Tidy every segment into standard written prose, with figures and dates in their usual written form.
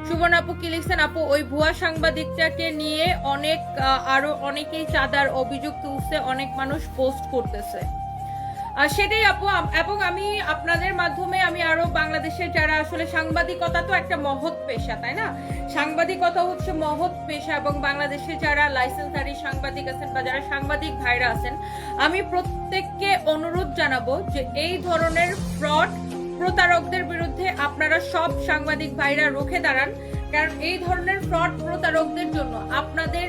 সুবর্ণ আপু কি লিখছেন, আপু ওই ভুয়া সাংবাদিকটাকে নিয়ে আরো অনেকেই চাঁদার অভিযোগ তুলছে, অনেক মানুষ পোস্ট করতেছে। আর সেটাই আপু, এবং আমি আপনাদের মাধ্যমে আমি আরো বাংলাদেশের যারা আসলে, সাংবাদিকতা তো একটা মহৎ পেশা, তাই না? সাংবাদিকতা হচ্ছে মহৎ পেশা, এবং বাংলাদেশে যারা লাইসেন্সধারী সাংবাদিক আছেন বা যারা সাংবাদিক ভাইরা আছেন, আমি প্রত্যেককে অনুরোধ জানাবো যে এই ধরনের ফ্রড প্রতারকদের বিরুদ্ধে আপনারা সব সাংবাদিক ভাইরা রুখে দাঁড়ান। কারণ এই ধরনের ফ্রড প্রতারকদের জন্য আপনাদের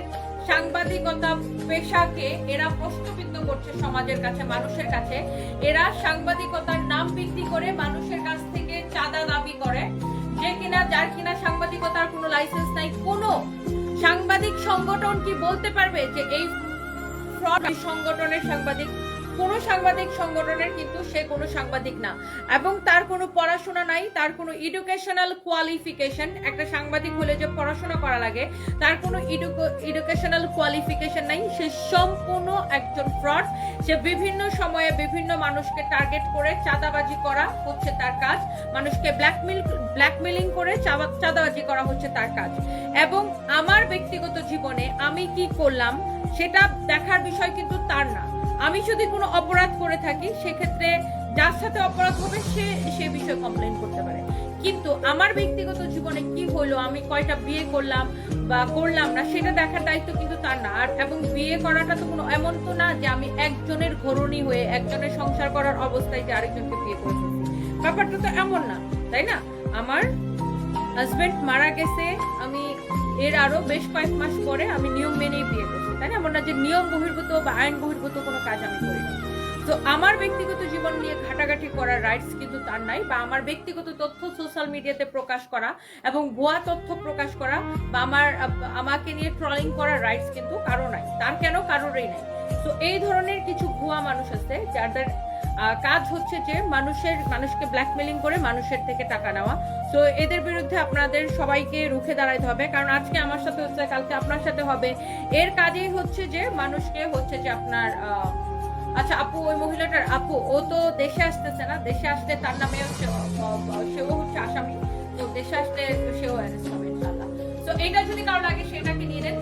সাংবাদিকতা পেশাকে এরা প্রশ্নবিদ্ধ করছে সমাজের কাছে, মানুষের কাছে। এরা সাংবাদিকতার নাম বিক্রি করে মানুষের কাছ থেকে চাঁদা দাবি করে, যার কিনা সাংবাদিকতার কোনো লাইসেন্স নাই। কোনো সাংবাদিক সংগঠন কি বলতে পারবে যে এই ফ্রড সংগঠনের সাংবাদিক? কোন সাংবাদিক সংগঠনের কিন্তু সে কোনো সাংবাদিক না, এবং তার কোনো পড়াশোনা নাই, তার কোনো এডুকেশনাল কোয়ালিফিকেশন। একটা সাংবাদিক হলে যে পড়াশোনা করা লাগে, তার কোনো এডুকেশনাল কোয়ালিফিকেশন নাই। সে সম্পূর্ণ একজন ফ্রড। সে বিভিন্ন সময়ে বিভিন্ন মানুষকে টার্গেট করে চাঁদাবাজি করা হচ্ছে তার কাজ, মানুষকে ব্ল্যাকমেলিং করে চাঁদাবাজি করা হচ্ছে তার কাজ। এবং আমার ব্যক্তিগত জীবনে আমি কি করলাম সেটা দেখার বিষয় কিন্তু তার না। আমি যদি কোনো অপরাধ করে থাকি, সেক্ষেত্রে যার সাথে অপরাধ হবে সে বিষয়ে কমপ্লেন করতে পারে, কিন্তু আমার ব্যক্তিগত জীবনে কি হলো, আমি কয়টা বিয়ে করলাম বা করলাম না, সেটা দেখার দায়িত্ব কিন্তু তার না। আর এবং বিয়ে করাটা তো কোনো এমন তো না যে আমি একজনের ঘরণী হয়ে, একজনের সংসার করার অবস্থায় যে আরেকজনকে বিয়ে করে ফেলছি, ব্যাপারটা তো এমন না, তাই না? আমার হাজবেন্ড মারা গেছে, আমি এর আরো বেশ কয়েক মাস পরে আমি নিয়ম মেনেই বিয়ে করছি, তাই না? এমন না যে নিয়ম বহির্ভূত বা আইন বহির্ভূত কোনো কাজ আমি করি না। তো আমার ব্যক্তিগত জীবন নিয়ে ঘাটাঘাটি করার রাইটস কিন্তু তার নাই, বা আমার ব্যক্তিগত তথ্য সোশ্যাল মিডিয়াতে প্রকাশ করা এবং ভুয়া তথ্য প্রকাশ করা বা আমাকে নিয়ে ট্রলিং করার রাইটস কিন্তু কারো নাই। তার কেন? কারোরই নাই। তো এই ধরনের কিছু ভুয়া মানুষ আছে যাদের কাজ হচ্ছে যে মানুষকে ব্ল্যাকমেলিং করে মানুষের থেকে টাকা নেওয়া। তো এদের বিরুদ্ধে আপনাদের সবাইকে রুখে দাঁড়াইতে হবে, কারণ আজকে আমার সাথে হচ্ছে, কালকে আপনার সাথে হবে। এর কাজেই হচ্ছে যে মানুষকে হচ্ছে যে আপনার আচ্ছা আপু, ওই মহিলাটার আপু, ও তো দেশে আসতেছে না, দেশে আসলে তার নামে হচ্ছে সেও হচ্ছে আসামি, তো দেশে আসলে সেও অ্যারেস্ট হবে ইনশাআল্লাহ। তো এটা যদি কারো লাগে সেটাকে নিয়ে নেন,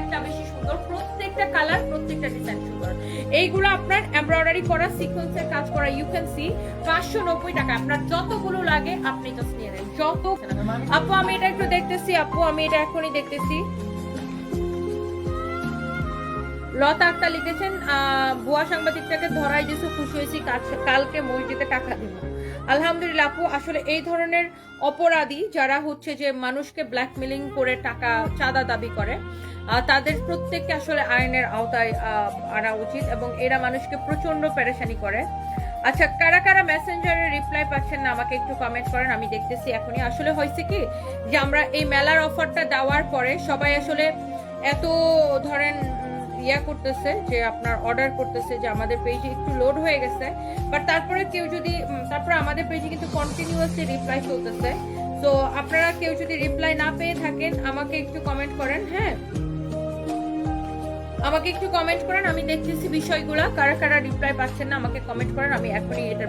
একটা বেশি সুন্দর, প্রত্যেকটা কালার, প্রত্যেকটা ডিজাইন সুন্দর। এইগুলো আপনার এমব্রয়ডারি করা, সিকোয়েন্সের কাজ করা, ইউ ক্যান সি 590 টাকা। আপনার যতগুলো লাগে আপনি জাস্ট নিয়ে নেন, যত। আপু আমি এটা একটু দেখতেছি, আপু আমি এটা এখনই দেখতেছি। লতা আক্তার লিখেছেন, ভুয়া সাংবাদিকটাকে ধরাই দিয়েছে, খুশি হয়েছি, কালকে মসজিদে টাকা দিব। আলহামদুলিল্লাহ আপু, আসলে এই ধরনের অপরাধী যারা হচ্ছে যে মানুষকে ব্ল্যাকমেলিং করে টাকা চাঁদা দাবি করে, তাদের প্রত্যেককে আসলে আইনের আওতায় আনা উচিত, এবং এরা মানুষকে প্রচন্ড পেরেশানি করে। আচ্ছা, কারা কারা মেসেঞ্জারে রিপ্লাই পাচ্ছেন না আমাকে একটু কমেন্ট করেন, আমি দেখতেছি এখনই। আসলে হয়েছে কি যে আমরা এই মেলার অফারটা দেওয়ার পরে সবাই আসলে এত ধরেন করতেছে যে আপনার অর্ডার করতেছে যে আমাদের পেজে একটু লোড হয়ে গেছে, বাট তারপরে আমাদের পেজে কিন্তু কন্টিনিউয়াসলি রিপ্লাই চলতেছে। তো আপনারা কেউ যদি রিপ্লাই না পেয়ে থাকেন আমাকে একটু কমেন্ট করেন, হ্যাঁ আমাকে একটু কমেন্ট করেন, আমি দেখতেছি বিষয়গুলা, কারা কারা রিপ্লাই পাচ্ছেন না আমাকে কমেন্ট করেন, আমি এখনই এটা